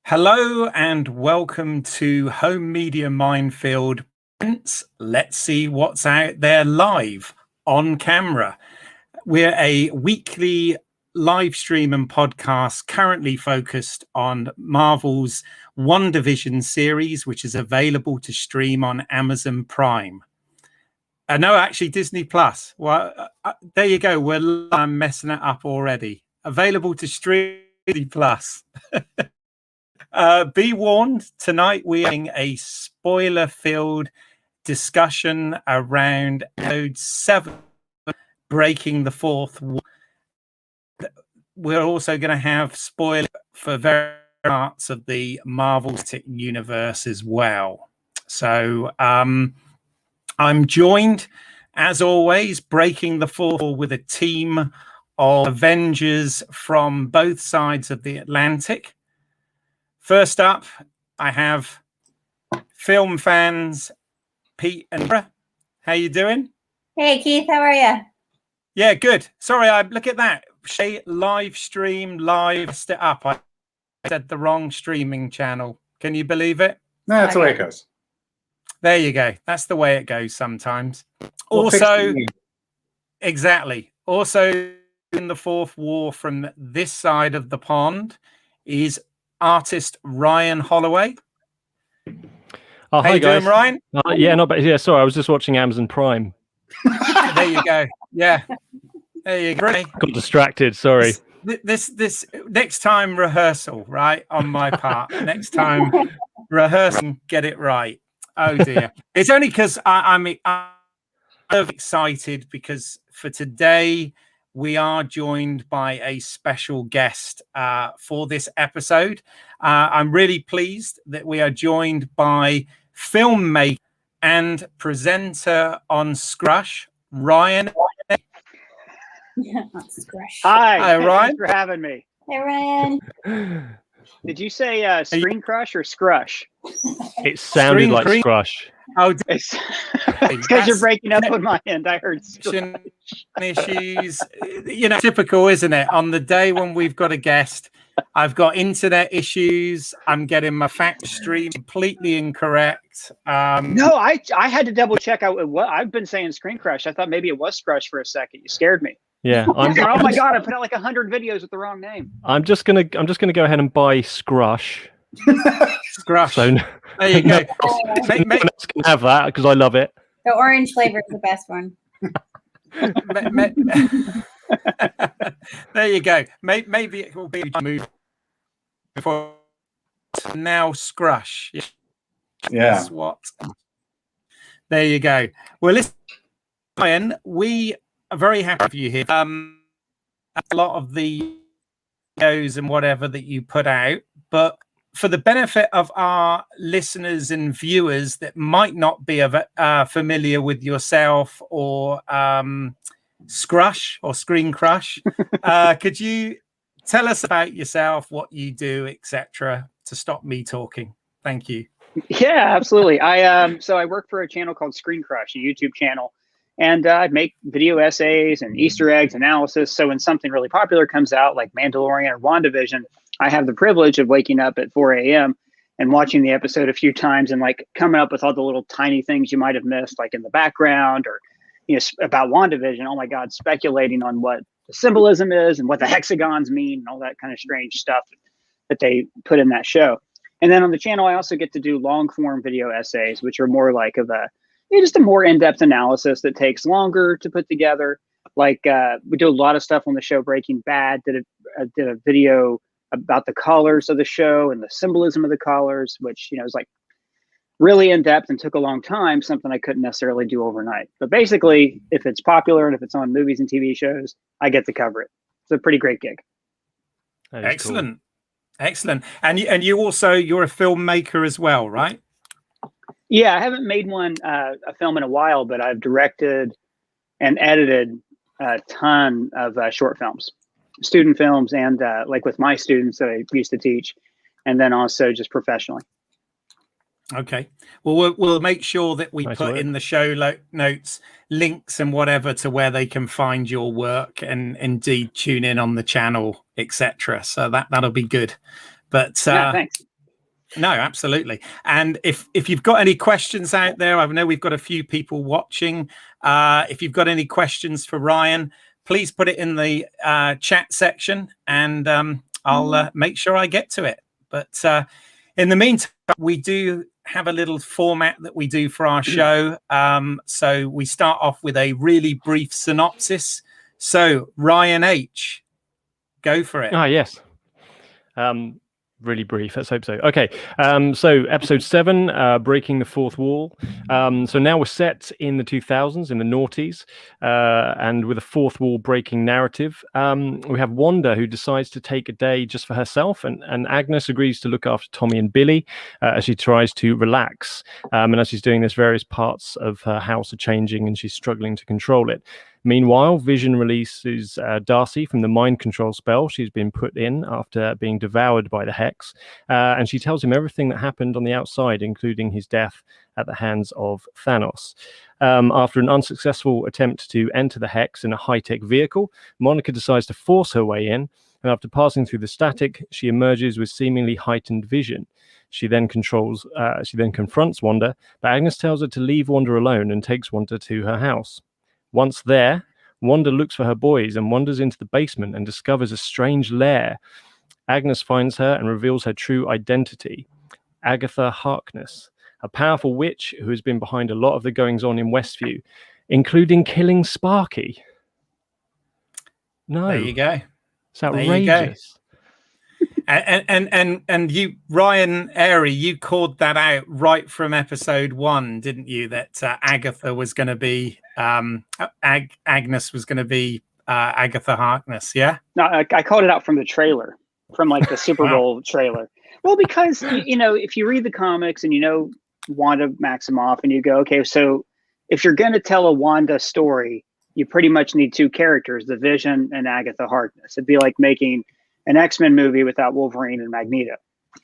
Hello and welcome to Home Media Minefield. Let's see what's out there live on camera. We're a weekly live stream and podcast currently focused on Marvel's WandaVision series, which is available to stream on Amazon Prime. No, actually Disney Plus. Well, there you go. I'm messing it up already. Available to stream Disney Plus. Be warned, tonight we're having a spoiler-filled discussion around episode 7, Breaking the Fourth Wall. We're also going to have spoilers for various parts of the Marvel universe as well. So I'm joined, as always, breaking the fourth wall with a team of Avengers from both sides of the Atlantic. First up, I have film fans, Pete and Nora. How you doing? Hey, Keith, how are you? Yeah, good. Sorry, look at that. Live stream, messed it up. I said the wrong streaming channel. Can you believe it? No, that's the way it goes. There you go. That's the way it goes sometimes. We'll also, exactly. Also in the fourth wall from this side of the pond is artist Ryan Holloway. Oh, how you doing, Ryan? Yeah, not bad. Yeah, sorry, I was just watching Amazon Prime. There you go. Yeah, there you go. Got distracted. Sorry. This next time rehearsal, right, on my part. Next time rehearse and get it right. Oh dear. It's only because I'm excited because for today we are joined by a special guest for this episode. I'm really pleased that we are joined by filmmaker and presenter on ScreenCrush, Ryan. Yeah, that's Scrush. Hi, Ryan. Thanks for having me. Hey, Ryan. Did you say ScreenCrush or Scrush? It sounded like Screen- Scrush. Oh, It's because you're breaking up on my end. I heard Scrush. issues, typical, isn't it? On the day when we've got a guest, I've got internet issues. I'm getting my fact stream completely incorrect. No, I had to double check out what I've been saying. ScreenCrush. I thought maybe it was Scrush for a second. You scared me. Yeah, Oh my god! I put out like 100 videos with the wrong name. I'm just gonna go ahead and buy Scrush. Scrush. So There you go. no one else can have that because I love it. The orange flavor is the best one. There you go. Maybe it will be a move before now. Scrush. Yeah. That's what. There you go. Well, listen, Ryan, we are very happy for you here. A lot of the videos and whatever that you put out, but for the benefit of our listeners and viewers that might not be familiar with yourself or Scrush or ScreenCrush, could you tell us about yourself, what you do, etc., to stop me talking? Thank you. Yeah, absolutely. So I work for a channel called ScreenCrush, a YouTube channel, and I make video essays and Easter eggs analysis. So when something really popular comes out, like Mandalorian or WandaVision, I have the privilege of waking up at 4 a.m. and watching the episode a few times and like coming up with all the little tiny things you might have missed, like in the background or about WandaVision. Oh my God, speculating on what the symbolism is and what the hexagons mean and all that kind of strange stuff that they put in that show. And then on the channel, I also get to do long form video essays, which are more like just a more in-depth analysis that takes longer to put together. Like we do a lot of stuff on the show Breaking Bad. Did a video about the colors of the show and the symbolism of the colors, which is like really in-depth and took a long time, something I couldn't necessarily do overnight. But basically, if it's popular and if it's on movies and TV shows, I get to cover it. It's a pretty great gig. Excellent. Cool. Excellent. And you also, you're a filmmaker as well, right? Yeah, I haven't made a film in a while, but I've directed and edited a ton of short films, student films, and like with my students that I used to teach, and then also just professionally. Okay. Well, we'll make sure that we put in the show notes links and whatever to where they can find your work and indeed tune in on the channel, etc. So that'll be good. But yeah, thanks. No, absolutely. And if you've got any questions out there, I know we've got a few people watching. If you've got any questions for Ryan, please put it in the chat section, and I'll make sure I get to it. But in the meantime, we do have a little format that we do for our show. So we start off with a really brief synopsis. So Ryan H, go for it. Ah, yes. Really brief. Let's hope so. Okay. So episode 7, breaking the fourth wall. So now we're set in the 2000s, in the noughties, and with a fourth wall breaking narrative. We have Wanda, who decides to take a day just for herself, and Agnes agrees to look after Tommy and Billy as she tries to relax. And as she's doing this, various parts of her house are changing, and she's struggling to control it. Meanwhile, Vision releases Darcy from the mind control spell she's been put in after being devoured by the Hex, and she tells him everything that happened on the outside, including his death at the hands of Thanos. After an unsuccessful attempt to enter the Hex in a high-tech vehicle, Monica decides to force her way in, and after passing through the static, she emerges with seemingly heightened vision. She then confronts Wanda, but Agnes tells her to leave Wanda alone and takes Wanda to her house. Once there, Wanda looks for her boys and wanders into the basement and discovers a strange lair. Agnes finds her and reveals her true identity, Agatha Harkness, a powerful witch who has been behind a lot of the goings-on in Westview, including killing Sparky. No. There you go. It's outrageous. And you, Ryan Arey, you called that out right from episode 1, didn't you? That Agatha was going to be Agnes was going to be Agatha Harkness. Yeah. No, I called it out from the trailer, from like the Super Bowl trailer. Well, because if you read the comics and Wanda Maximoff, and you go, okay, so if you're going to tell a Wanda story, you pretty much need 2 characters, the Vision and Agatha Harkness. It'd be like making an X-Men movie without Wolverine and Magneto.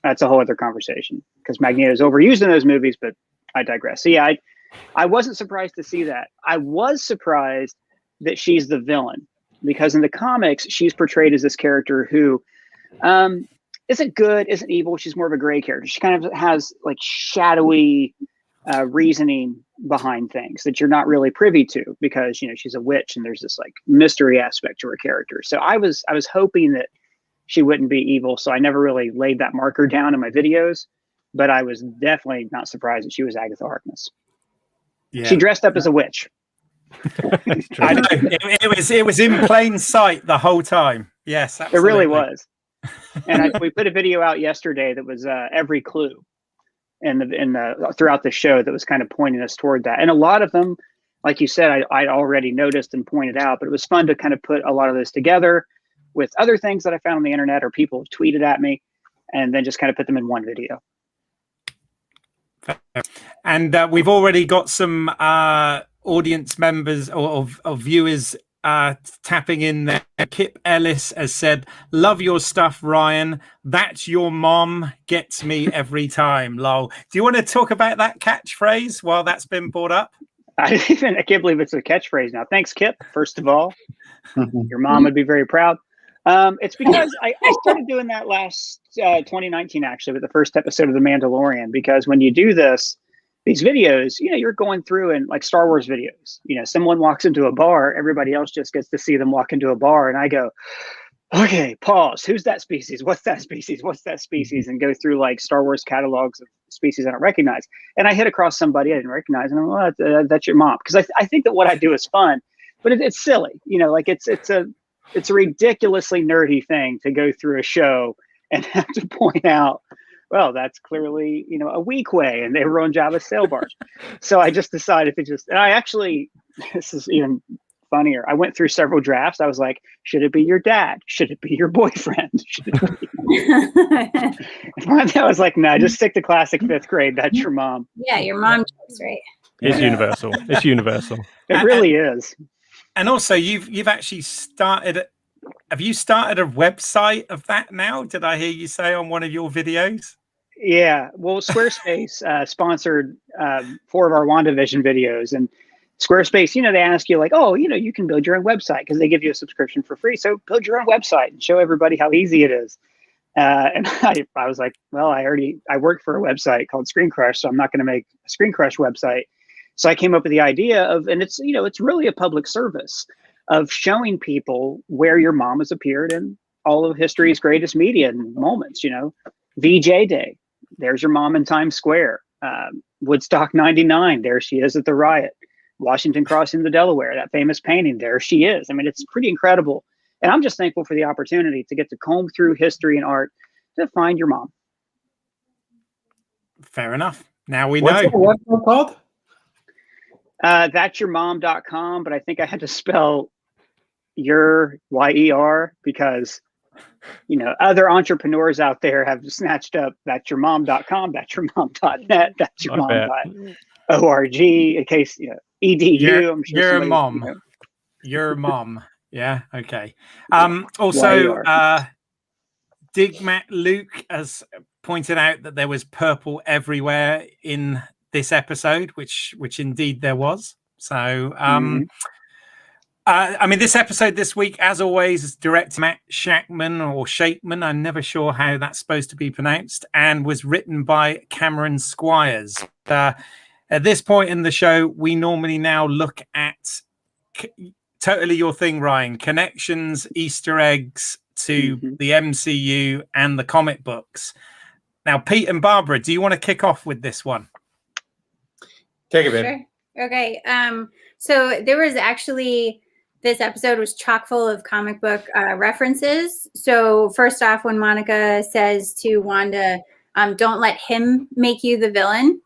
That's a whole other conversation, because Magneto is overused in those movies, but I digress. So yeah, I wasn't surprised to see that. I was surprised that she's the villain, because in the comics, she's portrayed as this character who isn't good, isn't evil. She's more of a gray character. She kind of has like shadowy reasoning behind things that you're not really privy to, because she's a witch and there's this like mystery aspect to her character. So I was hoping that she wouldn't be evil, so I never really laid that marker down in my videos, but I was definitely not surprised that she was Agatha Harkness. Yeah. She dressed up as a witch. I know. It was in plain sight the whole time. Yes, absolutely. It really was. And we put a video out yesterday that was every clue throughout the show that was kind of pointing us toward that. And a lot of them, like you said, I'd already noticed and pointed out, but it was fun to kind of put a lot of this together with other things that I found on the internet or people have tweeted at me, and then just kind of put them in one video. And we've already got some audience members or viewers tapping in there. Kip Ellis has said, "Love your stuff, Ryan. That's your mom gets me every time." Lol. Do you want to talk about that catchphrase while that's been brought up? I can't believe it's a catchphrase now. Thanks, Kip. First of all, your mom would be very proud. It's because I started doing that last 2019, actually, with the first episode of The Mandalorian, because when you do these videos, you're going through and like Star Wars videos, someone walks into a bar, everybody else just gets to see them walk into a bar. And I go, okay, pause. Who's that species? What's that species? What's that species? And go through like Star Wars catalogs of species I don't recognize. And I hit across somebody I didn't recognize, and I'm like, oh, that's your mom. Because I think that what I do is fun, but it's silly. Like it's a ridiculously nerdy thing to go through a show and have to point out, well, that's clearly, a weak way, and they were on Jabba's sail barge. So I just decided to and I actually, this is even funnier. I went through several drafts. I was like, should it be your dad? Should it be your boyfriend? I was like, no, just stick to classic 5th grade. That's your mom. Yeah, your mom jokes, right? It's universal. It's universal. It really is. And also, you've actually started. Have you started a website of that now? Did I hear you say on one of your videos? Yeah. Well, Squarespace sponsored 4 of our WandaVision videos, and Squarespace, they ask you like, oh, you can build your own website because they give you a subscription for free. So build your own website and show everybody how easy it is. And I was like, well, I work for a website called ScreenCrush, so I'm not going to make a ScreenCrush website. So I came up with the idea of, and it's, it's really a public service of showing people where your mom has appeared in all of history's greatest media moments. VJ Day, there's your mom in Times Square. Woodstock 99, there she is at the riot. Washington crossing the Delaware, that famous painting, there she is. I mean, it's pretty incredible. And I'm just thankful for the opportunity to get to comb through history and art to find your mom. Fair enough. Now we What's know. the website called? That'syourmom.com, but I think I had to spell your Y-E-R because other entrepreneurs out there have snatched up thatsyourmom.com, thatsyourmom.net, thatsyourmom.org, in case edu. I'm sure your mom. Your mom. Yeah. Okay. Also, Digmat Luke has pointed out that there was purple everywhere in this episode, which indeed there was. So, I mean, this episode this week, as always, is directed Matt Shackman or Shakeman. I'm never sure how that's supposed to be pronounced, and was written by Cameron Squires. At this point in the show, we normally now look at totally your thing, Ryan, connections, Easter eggs to the MCU and the comic books. Now, Pete and Barbara, do you want to kick off with this one? Take it, babe. Sure. Okay. So there was actually, this episode was chock full of comic book references. So first off, when Monica says to Wanda, don't let him make you the villain,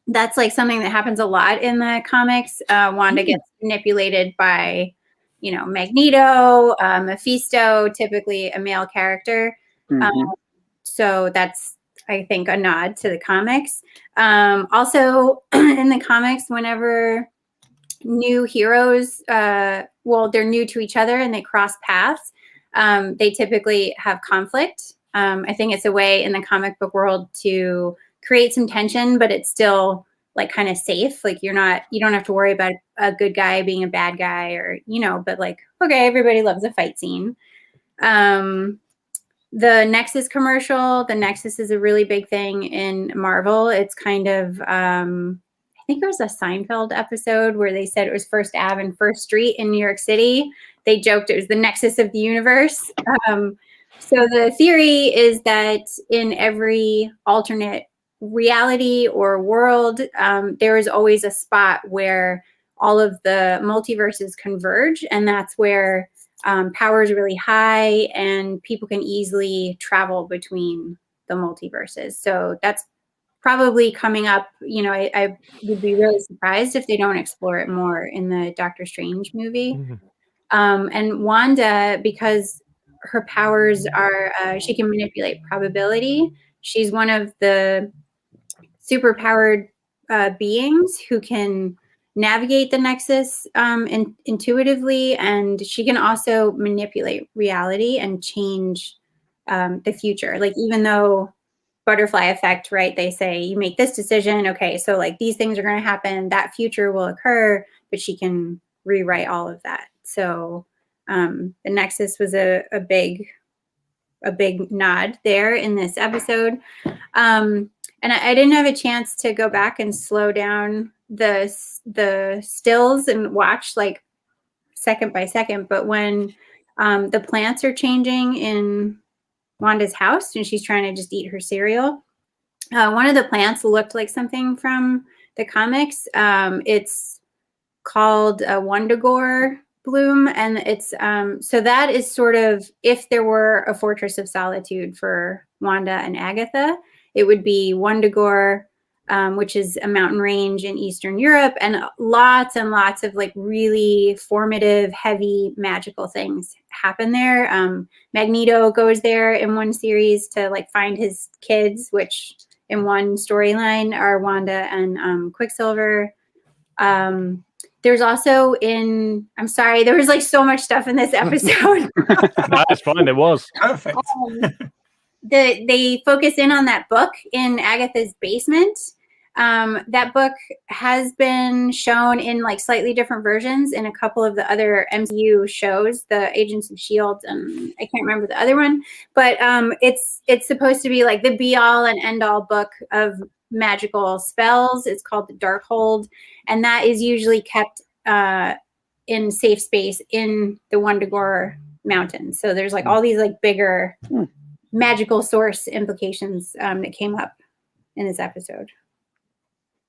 that's like something that happens a lot in the comics. Wanda gets manipulated by, Magneto, Mephisto, typically a male character. So that's, I think, a nod to the comics. Also, in the comics, whenever new heroes, they're new to each other and they cross paths, they typically have conflict. I think it's a way in the comic book world to create some tension, but it's still like kind of safe. Like you don't have to worry about a good guy being a bad guy, or, but like, okay, everybody loves a fight scene. The Nexus commercial, the Nexus is a really big thing in Marvel. It's kind of, I think there was a Seinfeld episode where they said it was First Ave and First Street in New York City. They joked it was the Nexus of the universe. So the theory is that in every alternate reality or world, there is always a spot where all of the multiverses converge, and that's where power is really high and people can easily travel between the multiverses. So that's probably coming up. I would be really surprised if they don't explore it more in the Doctor Strange movie. And Wanda, because her powers are, she can manipulate probability. She's one of the superpowered beings who can navigate the Nexus intuitively, and she can also manipulate reality and change the future. Like, even though butterfly effect, right? They say you make this decision, okay, so like these things are going to happen, that future will occur, but she can rewrite all of that. So the Nexus was a big nod there in this episode. And I didn't have a chance to go back and slow down the stills and watch like second by second. But when the plants are changing in Wanda's house and she's trying to just eat her cereal, one of the plants looked like something from the comics. It's called a Wandagore bloom, and it's so that is sort of, if there were a fortress of solitude for Wanda and Agatha, it would be Wandagore, which is a mountain range in Eastern Europe, and lots of like really formative, heavy, magical things happen there. Magneto goes there in one series to like find his kids, which in one storyline are Wanda and Quicksilver. There's also I'm sorry, there was like so much stuff in this episode. That's fine, there was. Perfect. They focus in on that book in Agatha's basement. That book has been shown in like slightly different versions in a couple of the other MCU shows, the Agents of S.H.I.E.L.D. and I can't remember the other one, but it's supposed to be like the be all and end all book of magical spells. It's called the Darkhold, and that is usually kept in safe space in the Wundagore Mountains. So there's like all these like bigger magical source implications that came up in this episode.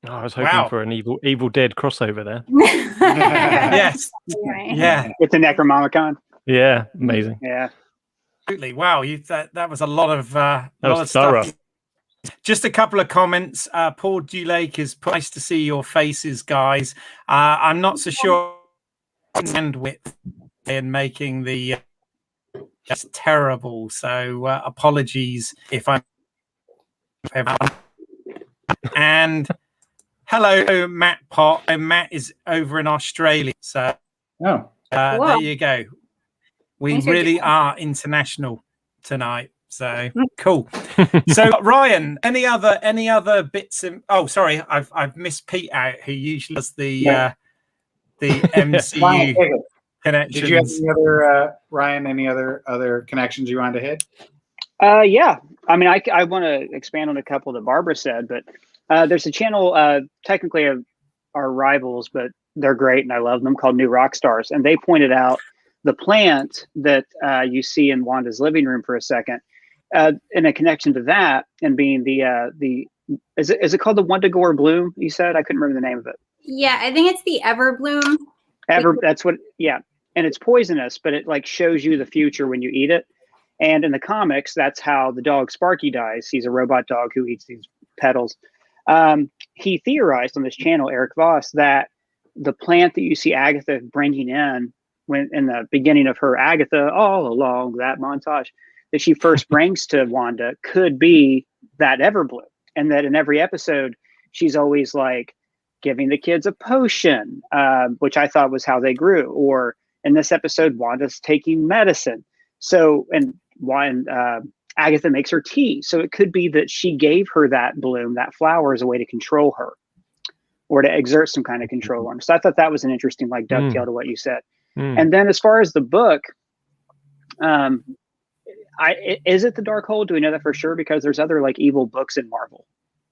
Oh, I was hoping for an Evil Dead crossover there. Yes. Right. Yeah. With the Necronomicon. Yeah, amazing. Yeah. Absolutely. Wow. That was a lot of That was thorough. stuff. Just a couple of comments. Paul Dulake is nice to see your faces, guys. I'm not so sure bandwidth in making the just terrible. So apologies if I'm. And hello, Matt Pot. And Matt is over in Australia. So there you go. We Thanks for really joining. are international tonight. So cool. So Ryan, any other bits? Oh, sorry, I've missed Pete out, who usually does the MCU connections. Did you have any other Ryan? Any other connections you wanted to hit? Yeah. I mean, I want to expand on a couple that Barbara said, but there's a channel, technically our rivals, but they're great and I love them, called New Rock Stars, and they pointed out the plant that you see in Wanda's living room for a second. In a connection to that, and being is it called the Wundagore bloom? You said, I couldn't remember the name of it. Yeah, I think it's the Everbloom. That's what. Yeah, and it's poisonous, but it like shows you the future when you eat it. And in the comics, that's how the dog Sparky dies. He's a robot dog who eats these petals. He theorized on this channel, Eric Voss, that the plant that you see Agatha bringing in when in the beginning of her Agatha all along that montage that she first brings to Wanda could be that Everbloom, and that in every episode she's always like giving the kids a potion, which I thought was how they grew. Or in this episode, Wanda's taking medicine. So and Agatha makes her tea. So it could be that she gave her that bloom, that flower, as a way to control her or to exert some kind of control on her. So I thought that was an interesting like dovetail to what you said. And then as far as the book, is it the Darkhold? Do we know that for sure? Because there's other like evil books in Marvel.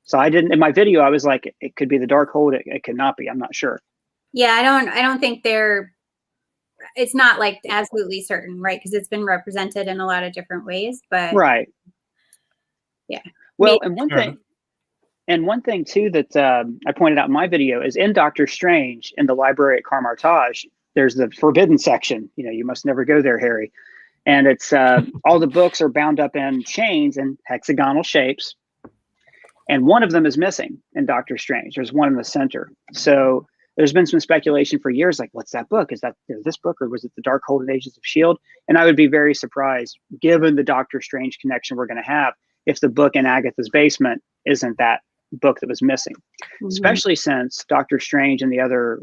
So I didn't, in my video, I was like, it could be the Darkhold. It could not be. I'm not sure. Yeah, I don't think it's not like absolutely certain, right? Because it's been represented in a lot of different ways, but right. Yeah. Well, maybe. and one thing too that I pointed out in my video is in Doctor Strange in the library at Carmartage, there's the forbidden section. You know, you must never go there, Harry. And it's all the books are bound up in chains and hexagonal shapes. And one of them is missing in Doctor Strange. There's one in the center. So there's been some speculation for years, like, what's that book? Is that this book, or was it the Darkhold and Agents of S.H.I.E.L.D.? And I would be very surprised, given the Doctor Strange connection we're going to have, if the book in Agatha's basement isn't that book that was missing. Especially since Doctor Strange and the other,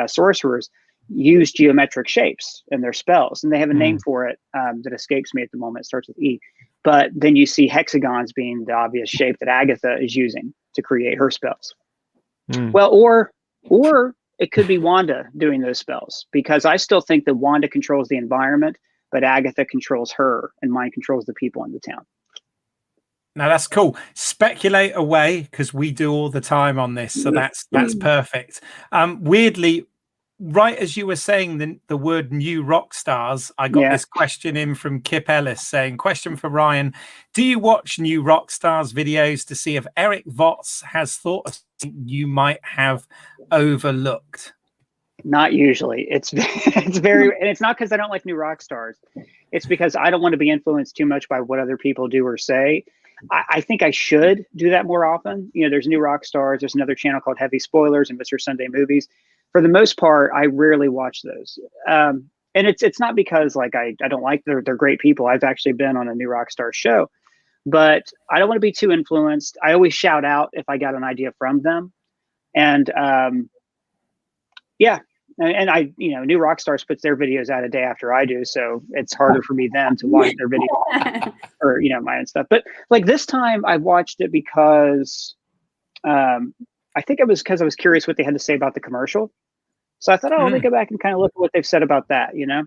sorcerers use geometric shapes in their spells, and they have a name for it that escapes me at the moment. It starts with E. But then you see hexagons being the obvious shape that Agatha is using to create her spells. Well, or it could be Wanda doing those spells, because I still think that Wanda controls the environment, but Agatha controls her, and mind controls the people in the town. Now that's cool. Speculate away, because we do all the time on this, so that's perfect. Weirdly, right as you were saying the word New Rock Stars, I got this question in from Kip Ellis saying, question for Ryan, do you watch New Rock Stars videos to see if Eric Voss has thought of something you might have overlooked? Not usually. It's very, and it's not because I don't like New Rock Stars. It's because I don't want to be influenced too much by what other people do or say. I think I should do that more often. There's New Rock Stars. There's another channel called Heavy Spoilers and Mr. Sunday Movies. For the most part, I rarely watch those. And it's not because like I don't like they're great people. I've actually been on a New Rock Star show, but I don't want to be too influenced. I always shout out if I got an idea from them. And and I, New Rock Stars puts their videos out a day after I do, so it's harder for me then to watch their video or my own stuff. But like this time, I watched it because I think it was because I was curious what they had to say about the commercial. So I thought, oh, let me go back and kind of look at what they've said about that, you know?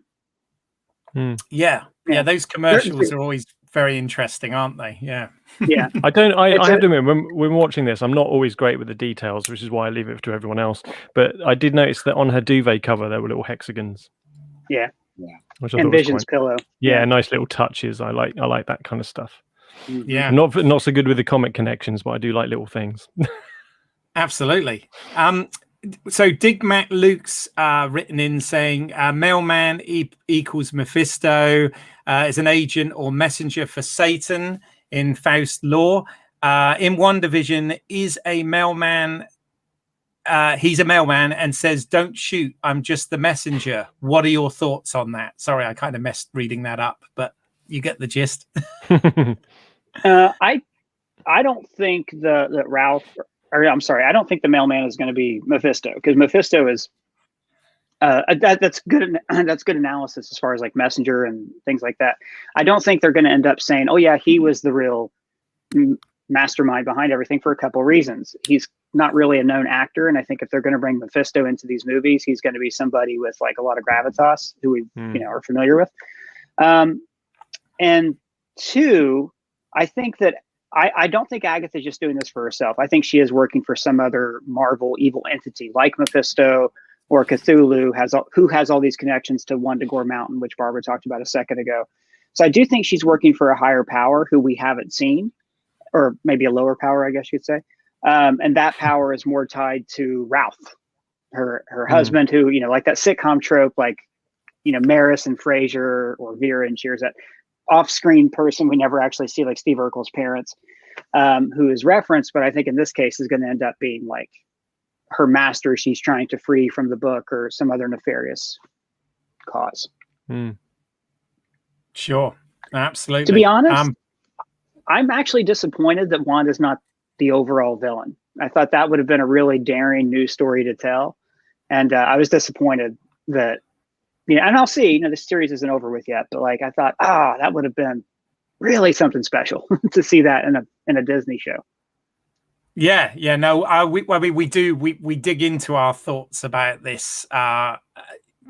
Yeah. Those commercials are always very interesting, aren't they? Yeah. Yeah. I have to admit, when we're watching this, I'm not always great with the details, which is why I leave it to everyone else. But I did notice that on her duvet cover, there were little hexagons. Yeah. Which I And thought was Vision's pillow. Yeah, nice little touches. I like that kind of stuff. Yeah. Not so good with the comic connections, but I do like little things. Absolutely. So Dig Mac Luke's written in saying Mailman equals Mephisto, is an agent or messenger for Satan in Faust lore. In WandaVision, is a mailman. He's a mailman and says, "Don't shoot. I'm just the messenger." What are your thoughts on that? Sorry, I kind of messed reading that up, but you get the gist. I don't think that Ralph, or I'm sorry, I don't think the mailman is going to be Mephisto, because Mephisto is that's good. That's good analysis as far as like messenger and things like that. I don't think they're going to end up saying, "Oh yeah, he was the real mastermind behind everything," for a couple of reasons. He's not really a known actor, and I think if they're going to bring Mephisto into these movies, he's going to be somebody with like a lot of gravitas who we are familiar with. And two, I think that I don't think Agatha's just doing this for herself. I think she is working for some other Marvel evil entity like Mephisto or Cthulhu, who has all these connections to Wundagore Mountain, which Barbara talked about a second ago. So I do think she's working for a higher power who we haven't seen, or maybe a lower power, I guess you'd say. And that power is more tied to Ralph, her husband, who, like that sitcom trope, like, Maris and Frasier or Vera and Cheers, that off-screen person we never actually see, like Steve Urkel's parents, who is referenced, but I think in this case is going to end up being like her master she's trying to free from the book or some other nefarious cause. Sure. Absolutely. To be honest, I'm actually disappointed that Wanda's not the overall villain. I thought that would have been a really daring news story to tell. And I was disappointed that, and I'll see, this series isn't over with yet, but like, I thought, that would have been really something special to see that in a Disney show. Yeah. No, we dig into our thoughts about this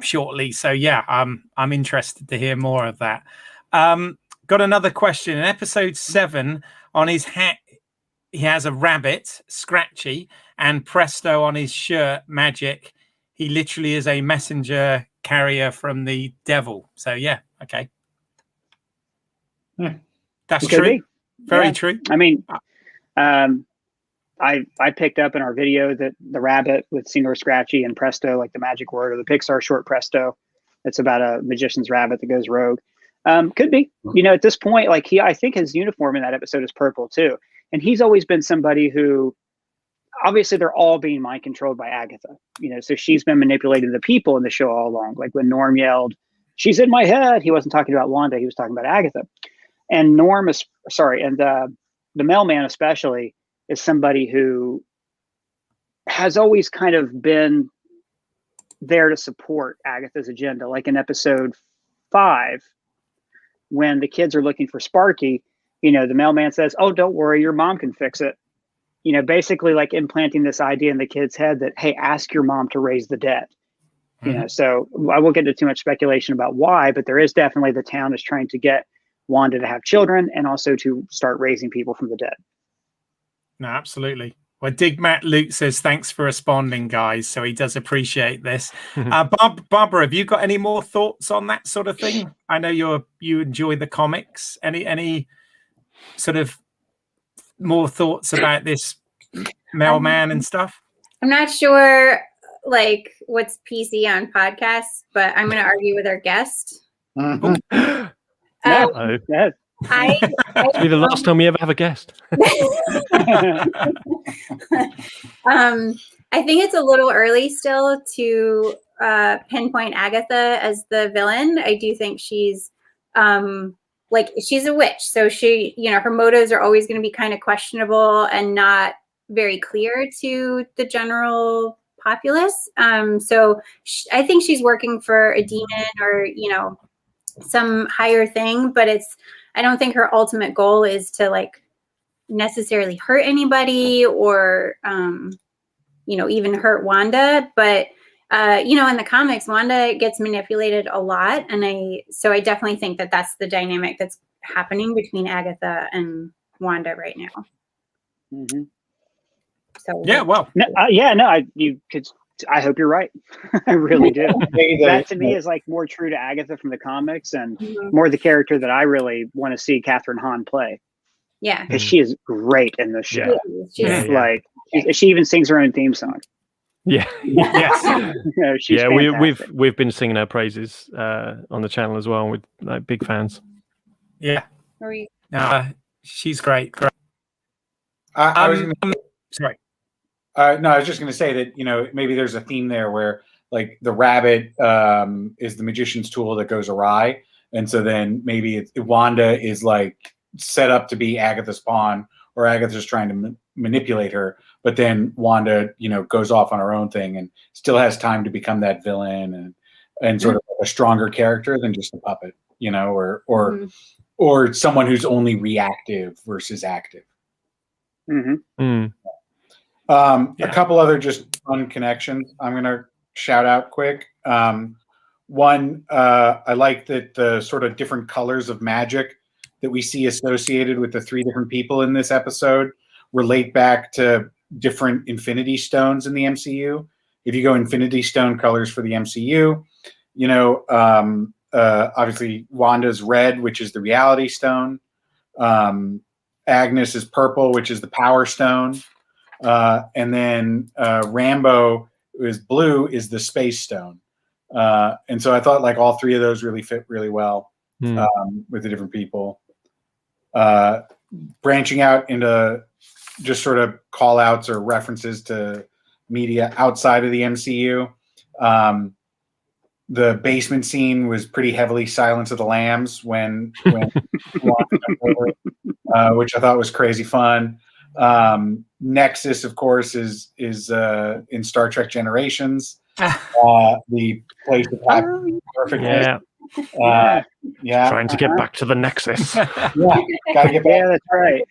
shortly. So yeah, I'm interested to hear more of that. Got another question. In episode 7, on his hat, he has a rabbit, Scratchy, and presto, on his shirt, magic. He literally is a messenger carrier from the devil. So yeah, okay. That's true. Very true. I mean, I picked up in our video that the rabbit with Senor Scratchy and presto, like the magic word, or the Pixar short presto, it's about a magician's rabbit that goes rogue. Could be, at this point, like I think his uniform in that episode is purple too. And he's always been somebody who, obviously they're all being mind controlled by Agatha, so she's been manipulating the people in the show all along. Like when Norm yelled, "She's in my head," he wasn't talking about Wanda, he was talking about Agatha. And the mailman especially is somebody who has always kind of been there to support Agatha's agenda. Like in episode 5, when the kids are looking for Sparky, the mailman says, "Oh, don't worry, your mom can fix it." Basically like implanting this idea in the kid's head that, hey, ask your mom to raise the dead. So I won't get into too much speculation about why, but there is definitely, the town is trying to get Wanda to have children and also to start raising people from the dead. No, absolutely. Well, Dig Matt Luke says, thanks for responding, guys. So he does appreciate this. Barbara, have you got any more thoughts on that sort of thing? I know you enjoy the comics. Any sort of more thoughts about this mailman and stuff? I'm not sure like what's PC on podcasts, but I'm going to argue with our guest. It'll be the last time we ever have a guest. I think it's a little early still to pinpoint Agatha as the villain. I do think she's she's a witch, so she, her motives are always going to be kind of questionable and not very clear to the general populace. So I think she's working for a demon or some higher thing, but I don't think her ultimate goal is to necessarily hurt anybody or, even hurt Wanda. But, in the comics, Wanda gets manipulated a lot. And I definitely think that that's the dynamic that's happening between Agatha and Wanda right now. Mm-hmm. So Yeah, well, I hope you're right. I really do. That to me is like more true to Agatha from the comics and more the character that I really want to see Catherine Hahn play. Yeah, because she is great in this show. She's like she even sings her own theme song. Yeah. yes. She's we've been singing her praises on the channel as well. With like big fans. Yeah. She's great. I was sorry. No, I was just going to say that, maybe there's a theme there where like the rabbit is the magician's tool that goes awry. And so then maybe Wanda is like set up to be Agatha's pawn, or Agatha's trying to manipulate her. But then Wanda, goes off on her own thing and still has time to become that villain and sort of a stronger character than just a puppet, or someone who's only reactive versus active. A couple other just fun connections I'm going to shout out quick. One, I like that the sort of different colors of magic that we see associated with the three different people in this episode relate back to different Infinity Stones in the MCU. If you go Infinity Stone colors for the MCU, obviously Wanda's red, which is the Reality Stone. Agnes is purple, which is the Power Stone. And then Rambeau is blue, is the Space Stone. And so I thought like all three of those really fit really well with the different people. Branching out into just sort of call outs or references to media outside of the MCU. The basement scene was pretty heavily Silence of the Lambs when which I thought was crazy fun. Nexus, of course, is in Star Trek Generations. The place of perfect. Trying to get back to the Nexus. Gotta get back. Yeah, that's right.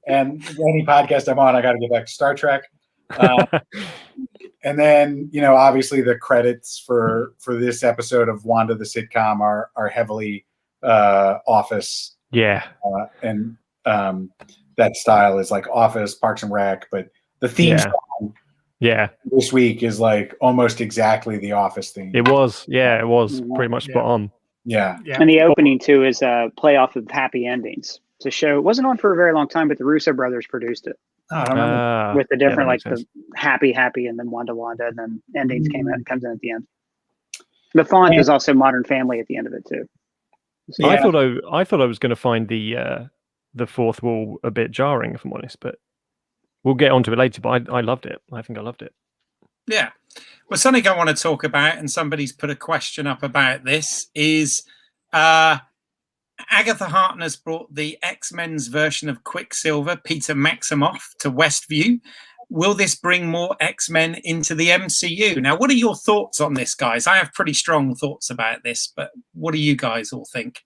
And any podcast I'm on, I got to get back to Star Trek. And then, obviously the credits for this episode of Wanda the sitcom are heavily Office. Yeah. And that style is like Office, Parks and Rec, but the theme song this week is like almost exactly the Office theme. It was pretty much spot on. Yeah. And the opening too is a playoff of Happy Endings. It's a show. It wasn't on for a very long time, but the Russo brothers produced it. I don't remember. With the different the happy, and then Wanda, and then endings comes in at the end. The font is also Modern Family at the end of it too. So, I thought I was going to find the fourth wall a bit jarring, if I'm honest, but we'll get onto it later. But I loved it. I think I loved it. Yeah. Well, something I want to talk about, and somebody's put a question up about this, is Agatha Harkness brought the X-Men's version of Quicksilver, Peter Maximoff, to Westview. Will this bring more X-Men into the MCU? Now, what are your thoughts on this, guys? I have pretty strong thoughts about this, but what do you guys all think?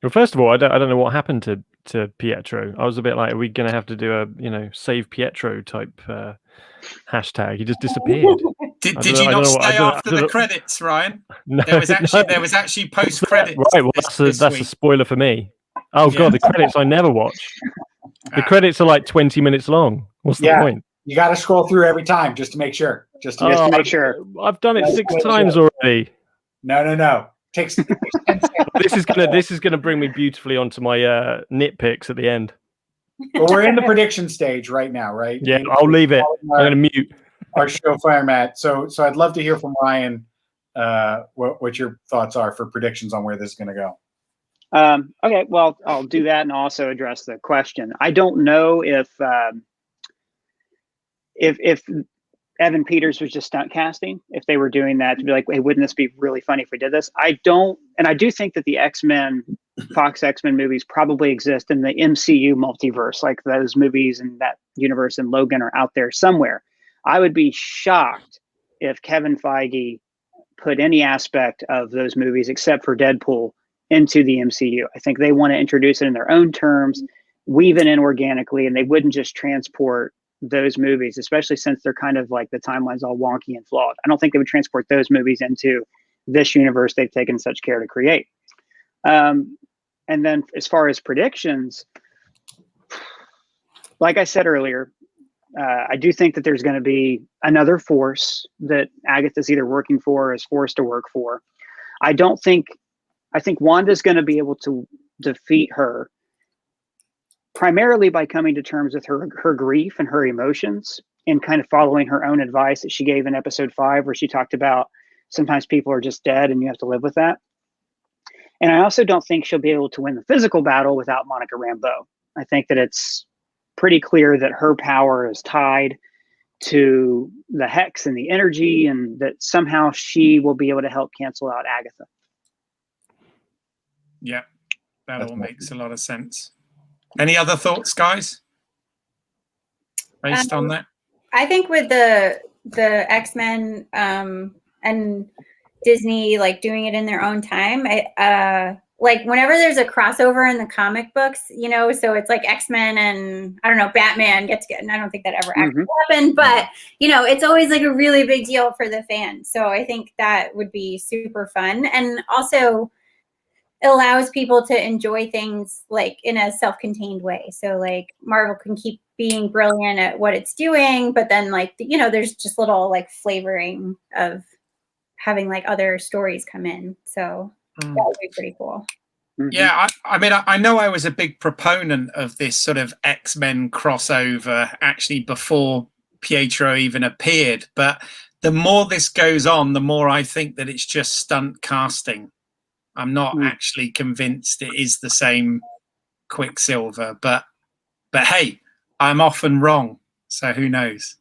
Well, first of all, I don't know what happened to Pietro. I was a bit like, are we going to have to do a save Pietro type hashtag? He just disappeared. Did you not stay after the credits, Ryan? No, there was actually post credits. Right, well, that's a spoiler for me. Oh god, the credits I never watch. The credits are like 20 minutes long. What's the point? You got to scroll through every time just to make sure. Just to make sure. I've done it 6 times already. No. Takes 10 seconds. This is gonna bring me beautifully onto my nitpicks at the end. Well, we're in the prediction stage right now, right? Yeah, I'll leave it. I'm gonna mute our show format. So I'd love to hear from Ryan what your thoughts are for predictions on where this is gonna go. Okay, well, I'll do that and also address the question. I don't know if Evan Peters was just stunt casting, if they were doing that to be like, hey, wouldn't this be really funny if we did this? I do think that the Fox X-Men movies probably exist in the MCU multiverse, like those movies and that universe and Logan are out there somewhere. I would be shocked if Kevin Feige put any aspect of those movies except for Deadpool into the MCU. I think they want to introduce it in their own terms. weave it in organically, and they wouldn't just transport those movies, especially since they're kind of like the timeline's all wonky and flawed. I don't think they would transport those movies into this universe they've taken such care to create. And then as far as predictions, like I said earlier, I do think that there's going to be another force that Agatha's either working for or is forced to work for. I think Wanda's going to be able to defeat her primarily by coming to terms with her grief and her emotions, and kind of following her own advice that she gave in episode 5, where she talked about sometimes people are just dead and you have to live with that. And I also don't think she'll be able to win the physical battle without Monica Rambeau. I think that it's pretty clear that her power is tied to the hex and the energy, and that somehow she will be able to help cancel out Agatha. Yeah, that all makes a lot of sense. Any other thoughts, guys, based on that? I think with the X-Men and Disney like doing it in their own time, like whenever there's a crossover in the comic books, you know, so it's like X-Men and I don't know, Batman get together, and I don't think that ever actually happened, but you know, it's always like a really big deal for the fans. So I think that would be super fun, and also allows people to enjoy things like in a self-contained way. So like Marvel can keep being brilliant at what it's doing, but then like, you know, there's just little like flavoring of having like other stories come in. So that would be pretty cool. Yeah, I mean, I know I was a big proponent of this sort of X-Men crossover actually before Pietro even appeared, but the more this goes on, the more I think that it's just stunt casting. I'm not actually convinced it is the same Quicksilver, but hey, I'm often wrong, so who knows?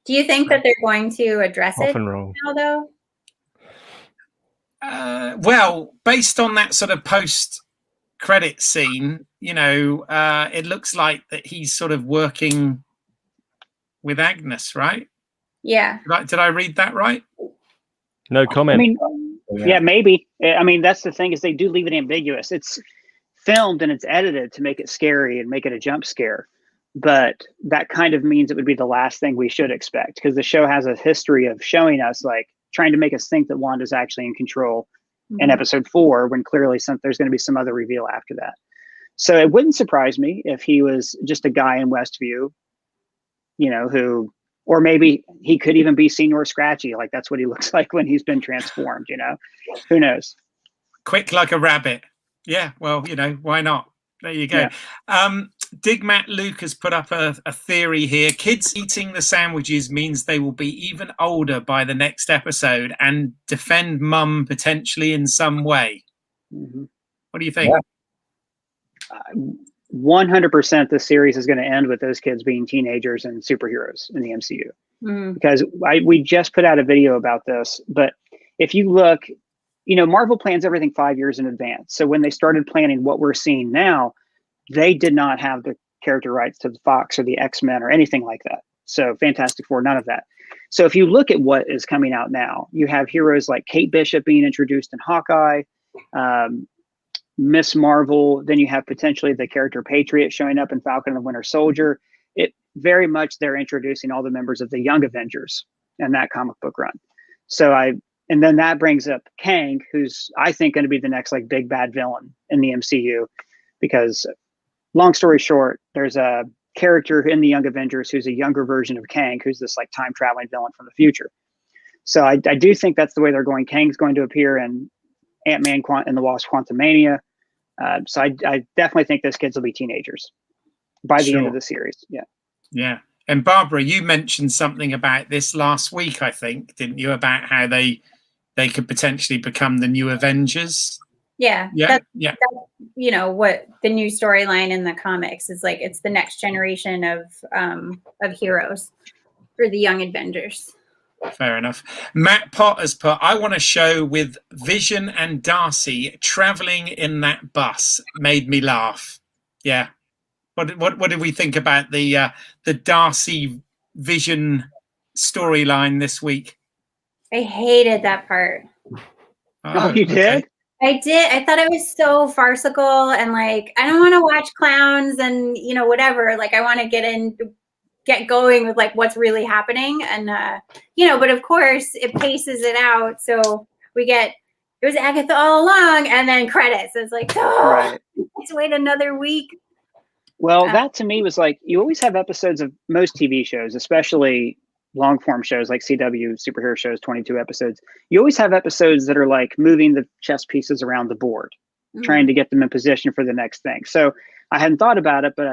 Do you think that they're going to address Often it wrong. now, though? Well, based on that sort of post-credit scene, you know, it looks like that he's sort of working with Agnes, right? Yeah. Did I read that right? No comment. I mean, yeah, maybe. I mean, that's the thing, is they do leave it ambiguous. It's filmed and it's edited to make it scary and make it a jump scare. But that kind of means it would be the last thing we should expect, because the show has a history of showing us, like, trying to make us think that Wanda's actually in control in episode 4, when clearly there's going to be some other reveal after that. So it wouldn't surprise me if he was just a guy in Westview, you know, who, or maybe he could even be Senior Scratchy. Like, that's what he looks like when he's been transformed, you know? Who knows? Quick like a rabbit. Yeah, well, you know, why not? There you go. Yeah. Digmat Luke has put up a theory here. Kids eating the sandwiches means they will be even older by the next episode and defend mum potentially in some way. What do you think? 100% this series is going to end with those kids being teenagers and superheroes in the MCU. Because we just put out a video about this. But if you look, you know, Marvel plans everything 5 years in advance. So when they started planning what we're seeing now, they did not have the character rights to the Fox or the X-Men or anything like that. So Fantastic Four, none of that. So if you look at what is coming out now, you have heroes like Kate Bishop being introduced in Hawkeye, Miss Marvel, then you have potentially the character Patriot showing up in Falcon and the Winter Soldier. It very much, they're introducing all the members of the Young Avengers in that comic book run. So and then that brings up Kang, who's, I think, going to be the next like big bad villain in the MCU, because long story short, there's a character in the Young Avengers who's a younger version of Kang, who's this like time traveling villain from the future. So I do think that's the way they're going. Kang's going to appear in Ant-Man and the Wasp: Quantumania. So I definitely think those kids will be teenagers by the end of the series. Yeah. Yeah. And Barbara, you mentioned something about this last week, I think, didn't you? About how they could potentially become the new Avengers. Yeah. Yeah. That's, you know, what the new storyline in the comics is like. It's the next generation of heroes for the Young Avengers. Fair enough. Matt Potter's put, I want a show with Vision and Darcy traveling in that bus. Made me laugh. Yeah. What did we think about the Darcy Vision storyline this week? I hated that part. Oh, you did? I did. I thought it was so farcical, and like, I don't want to watch clowns and, you know, whatever. Like, I want to get going with like what's really happening. And, you know, but of course it paces it out. So it was Agatha all along, and then credits. It's like, oh, Right. let's wait another week. Well, that to me was like, you always have episodes of most TV shows, especially long form shows like CW superhero shows, 22 episodes. You always have episodes that are like moving the chess pieces around the board, trying to get them in position for the next thing. So I hadn't thought about it, but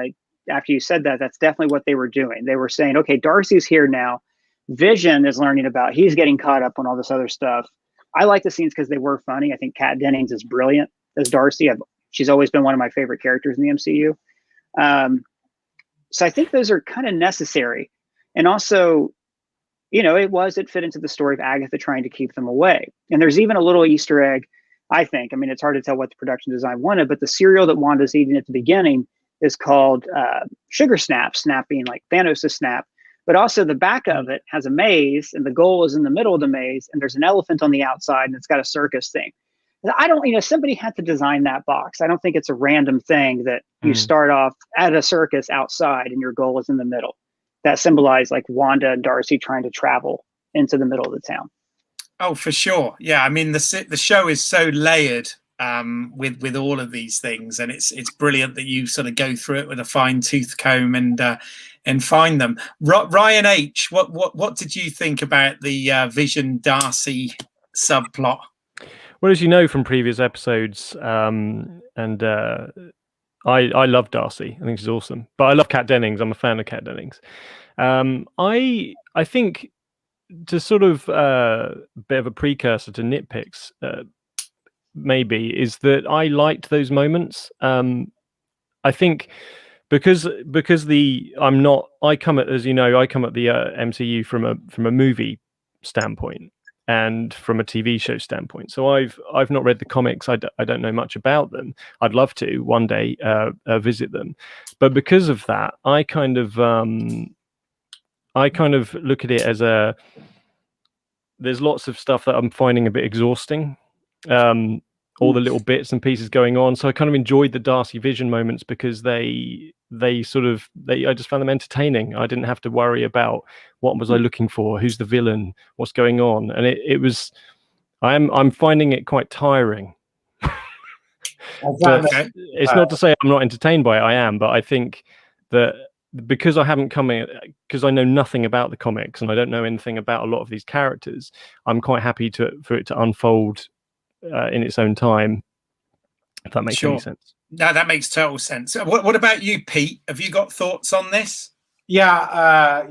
after you said that, that's definitely what they were doing. They were saying, okay, Darcy's here now. Vision is learning he's getting caught up on all this other stuff. I like the scenes because they were funny. I think Kat Dennings is brilliant as Darcy. She's always been one of my favorite characters in the MCU. So I think those are kind of necessary. And also, you know, it fit into the story of Agatha trying to keep them away. And there's even a little Easter egg, I think. I mean, it's hard to tell what the production design wanted, but the cereal that Wanda's eating at the beginning is called Sugar Snap, snap being like Thanos' snap. But also the back of it has a maze, and the goal is in the middle of the maze, and there's an elephant on the outside, and it's got a circus thing. Somebody had to design that box. I don't think it's a random thing that you start off at a circus outside and your goal is in the middle. That symbolized like Wanda and Darcy trying to travel into the middle of the town. Oh, for sure. Yeah, I mean, the show is so layered with all of these things, and it's brilliant that you sort of go through it with a fine tooth comb and find them. Ryan H, what did you think about the Vision Darcy subplot? Well, as you know from previous episodes, I love Darcy. I think she's awesome. But I love Kat Dennings. I'm a fan of Kat Dennings. I think, to sort of bit of a precursor to nitpicks, maybe, is that I liked those moments. I think because I come at the MCU from a movie standpoint and from a TV show standpoint. So I've not read the comics. I don't know much about them. I'd love to one day visit them, but because of that, I kind of look at it as there's lots of stuff that I'm finding a bit exhausting. All the little bits and pieces going on. So I kind of enjoyed the Darcy Vision moments because I just found them entertaining. I didn't have to worry about what was I looking for, who's the villain, what's going on, and I'm finding it quite tiring. It's not to say I'm not entertained by it. I am, but I think that because I know nothing about the comics and I don't know anything about a lot of these characters, I'm quite happy for it to unfold in its own time, if that makes any sense. No, that makes total sense. What about you, Pete? Have you got thoughts on this? Yeah,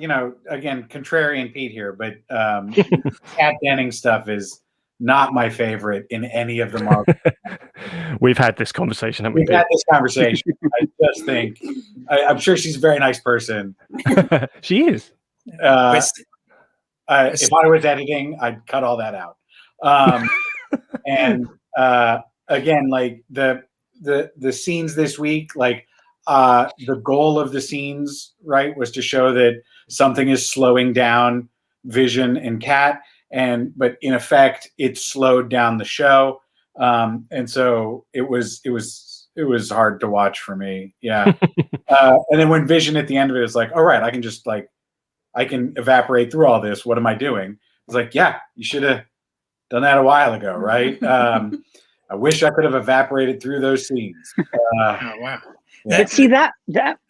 again, contrarian Pete here, but Kat Dennings stuff is not my favorite in any of the Marvel. We've had this conversation, haven't we? We've had this conversation. I just think I'm sure she's a very nice person. She is. If I was editing, I'd cut all that out. And again, like the scenes this week, like the goal of the scenes, right, was to show that something is slowing down Vision and Kat, but in effect, it slowed down the show, and so it was hard to watch for me. Yeah, and then when Vision at the end of it is like, all right, I can evaporate through all this. What am I doing? It's like, yeah, you should have done that a while ago, right? I wish I could have evaporated through those scenes. Oh, wow. Yeah. But see that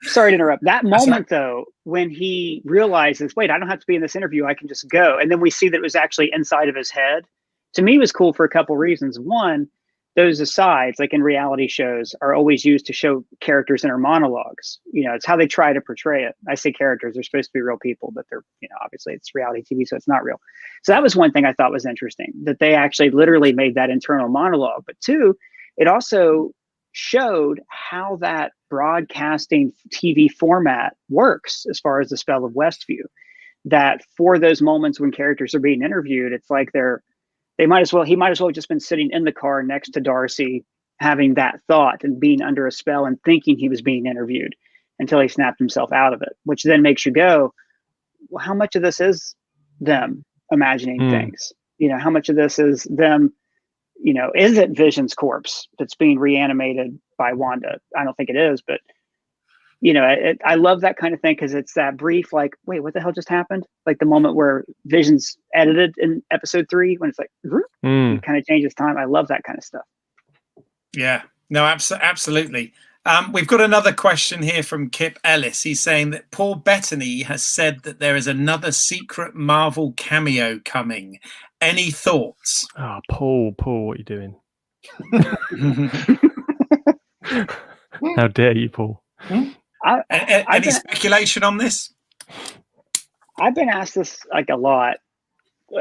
sorry to interrupt, that moment though, when he realizes, wait, I don't have to be in this interview, I can just go. And then we see that it was actually inside of his head. To me, was cool for a couple reasons. One, those asides, like in reality shows, are always used to show characters in their monologues. It's how they try to portray it. I say characters, they're supposed to be real people, but they're, obviously it's reality TV, so it's not real. So that was one thing I thought was interesting, that they actually literally made that internal monologue. But two, it also showed how that broadcasting TV format works as far as the spell of Westview. That for those moments when characters are being interviewed, it's like he might as well have just been sitting in the car next to Darcy, having that thought and being under a spell and thinking he was being interviewed until he snapped himself out of it, which then makes you go, well, how much of this is them imagining things? How much of this is them is it Vision's corpse that's being reanimated by Wanda? I don't think it is, but I love that kind of thing because it's that brief, like, wait, what the hell just happened? Like the moment where Vision's edited in episode 3 when it's like, it kind of changes time. I love that kind of stuff. Yeah, no, absolutely. We've got another question here from Kip Ellis. He's saying that Paul Bettany has said that there is another secret Marvel cameo coming. Any thoughts? Oh, Paul, what are you doing? How dare you, Paul? Any speculation on this? I've been asked this like a lot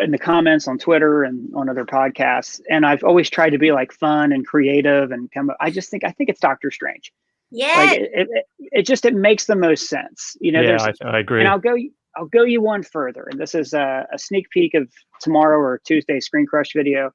in the comments on Twitter and on other podcasts, and I've always tried to be like fun and creative and I think it's Doctor Strange. Yeah, like it makes the most sense. I agree. And I'll go you one further, and this is a sneak peek of tomorrow or Tuesday's ScreenCrush video.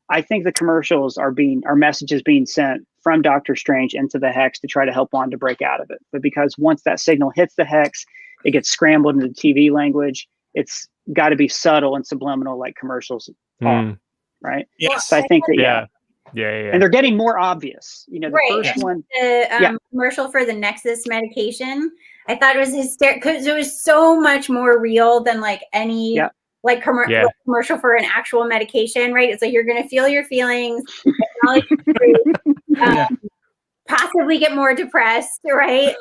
I think the commercials are messages being sent from Doctor Strange into the Hex to try to help Wanda break out of it. But because once that signal hits the Hex, it gets scrambled into TV language. It's got to be subtle and subliminal, like commercials are, right? Yes. So I think that yeah. And they're getting more obvious. The first one, the commercial for the Nexus medication, I thought it was hysterical because it was so much more real than like any commercial for an actual medication, right? It's like you're going to feel your feelings, possibly get more depressed, right?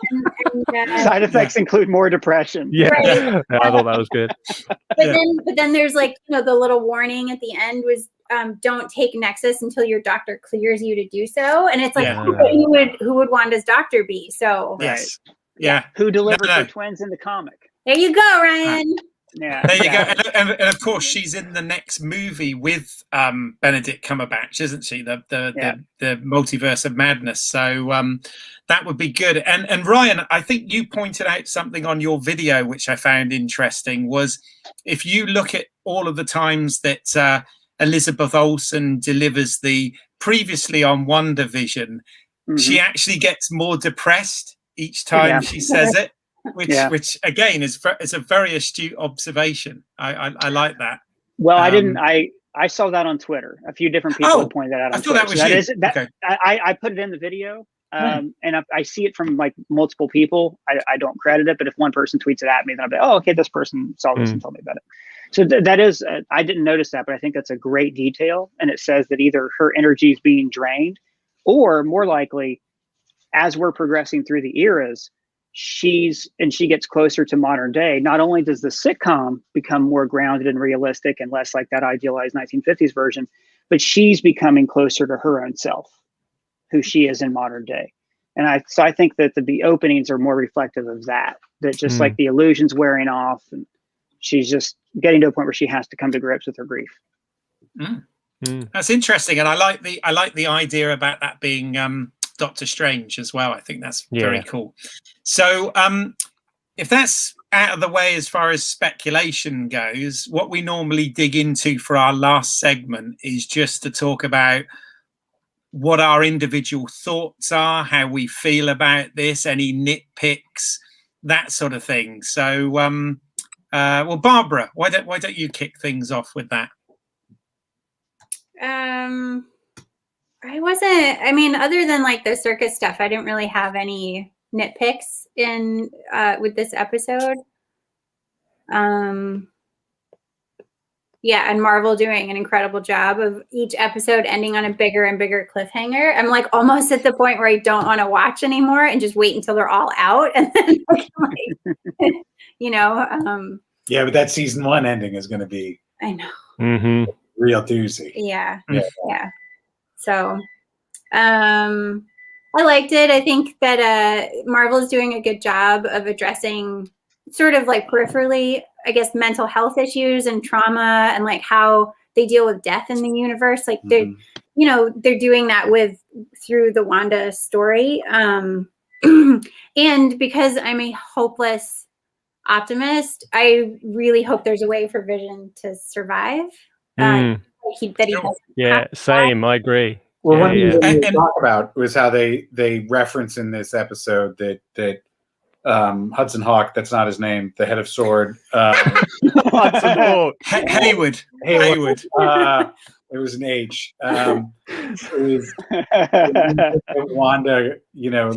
Side effects include more depression. Yeah, right? I thought that was good. But then there's like the little warning at the end was don't take Nexus until your doctor clears you to do so, and it's like who would Wanda's doctor be? So yes, yeah, who delivered the twins in the comic? There you go, Ryan. Yeah, there you go. And of course, she's in the next movie with Benedict Cumberbatch, isn't she? The Multiverse of Madness. So that would be good. And Ryan, I think you pointed out something on your video which I found interesting. Was if you look at all of the times that Elizabeth Olsen delivers the previously on WandaVision, she actually gets more depressed each time she says it. Which again is a very astute observation. I like that. Well, I saw that on Twitter. A few different people pointed that out. I thought that was you. Okay. I put it in the video, and I see it from like multiple people. I don't credit it, but if one person tweets it at me, then I'll be, oh, okay, this person saw this and told me about it. So that is, I didn't notice that, but I think that's a great detail, and it says that either her energy is being drained, or more likely, as we're progressing through the eras, she gets closer to modern day. Not only does the sitcom become more grounded and realistic and less like that idealized 1950s version, but she's becoming closer to her own self, who she is in modern day. And I think that the openings are more reflective of that just like the illusion's wearing off, and she's just getting to a point where she has to come to grips with her grief. That's interesting, and I like the idea about that being Doctor Strange as well. I think that's very cool. So if that's out of the way as far as speculation goes, what we normally dig into for our last segment is just to talk about what our individual thoughts are, how we feel about this, any nitpicks, that sort of thing. So well, Barbara, why don't you kick things off with that? I mean, other than like the circus stuff, I didn't really have any nitpicks in with this episode. And Marvel doing an incredible job of each episode ending on a bigger and bigger cliffhanger. I'm like almost at the point where I don't want to watch anymore and just wait until they're all out, and then yeah, but that season 1 ending is going to be, I know, real doozy. Yeah. So, I liked it. I think that Marvel is doing a good job of addressing sort of like peripherally, I guess, mental health issues and trauma and like how they deal with death in the universe. Like they're doing that through the Wanda story. And because I'm a hopeless optimist, I really hope there's a way for Vision to survive. Same. I agree. Well, one thing that we talk about was how they reference in this episode that Hudson Hawk, that's not his name, the head of SWORD, Hayward. It was an H. It was Wanda,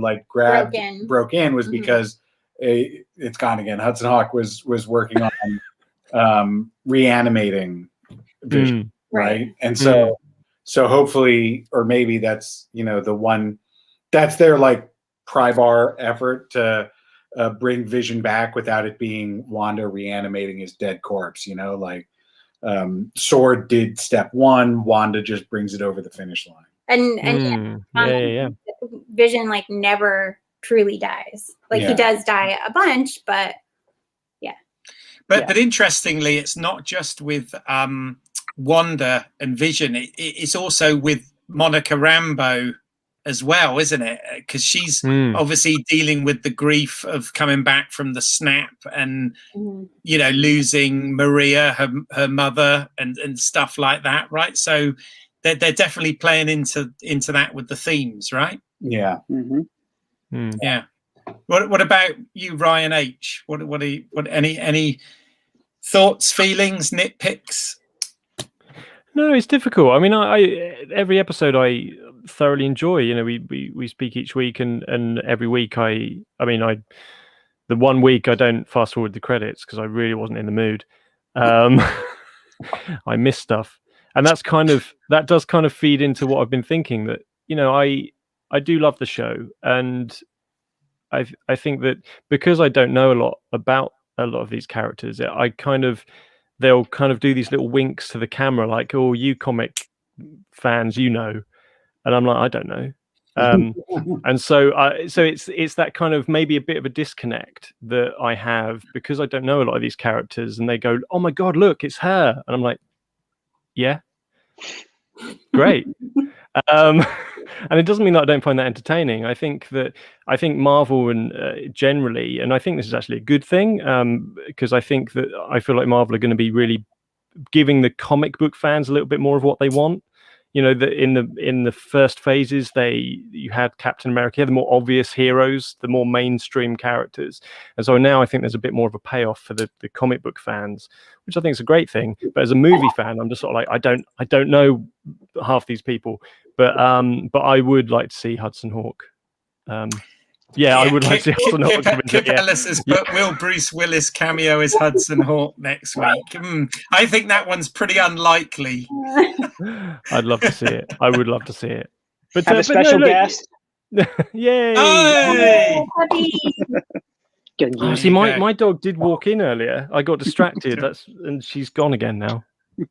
like broke in was because it's gone again. Hudson Hawk was working on reanimating Vision, right? And so hopefully, or maybe that's the one that's their like pry-bar effort to bring Vision back without it being Wanda reanimating his dead corpse. Like Sword did step one, Wanda just brings it over the finish line. And Vision like never truly dies. Like he does die a bunch, but But interestingly, it's not just with Wanda and Vision. It's also with Monica Rambeau as well, isn't it? Because she's obviously dealing with the grief of coming back from the snap and losing Maria, her mother, and stuff like that, right? So they're definitely playing into that with the themes, right? Yeah. Yeah. What about you, Ryan H? What any thoughts, feelings, nitpicks? No, it's difficult. I mean, I every episode I thoroughly enjoy. We speak each week, and every week the one week I don't fast forward the credits because I really wasn't in the mood. I miss stuff, and that does kind of feed into what I've been thinking, that I do love the show, and I think that because I don't know a lot about a lot of these characters, they'll kind of do these little winks to the camera, like, "Oh, you comic fans, and I'm like, I don't know. And so it's that kind of maybe a bit of a disconnect that I have because I don't know a lot of these characters, and they go, "Oh my God, look, it's her," and I'm like, "Yeah, great." And it doesn't mean that I don't find that entertaining. I think Marvel and generally, and I think this is actually a good thing, because I feel like Marvel are going to be really giving the comic book fans a little bit more of what they want. In the first phases, you had Captain America, the more obvious heroes, the more mainstream characters, and so now I think there's a bit more of a payoff for the comic book fans, which I think is a great thing. But as a movie fan, I'm just sort of like, I don't know half these people, but I would like to see Hudson Hawk. I would like to see Hudson Hawk. Kip Ellis has put Will Bruce Willis cameo as Hudson Hawk next week. I think that one's pretty unlikely. I'd love to see it. I would love to see it. But have a special guest. Yay! Hey! See, my dog did walk in earlier. I got distracted. And she's gone again now.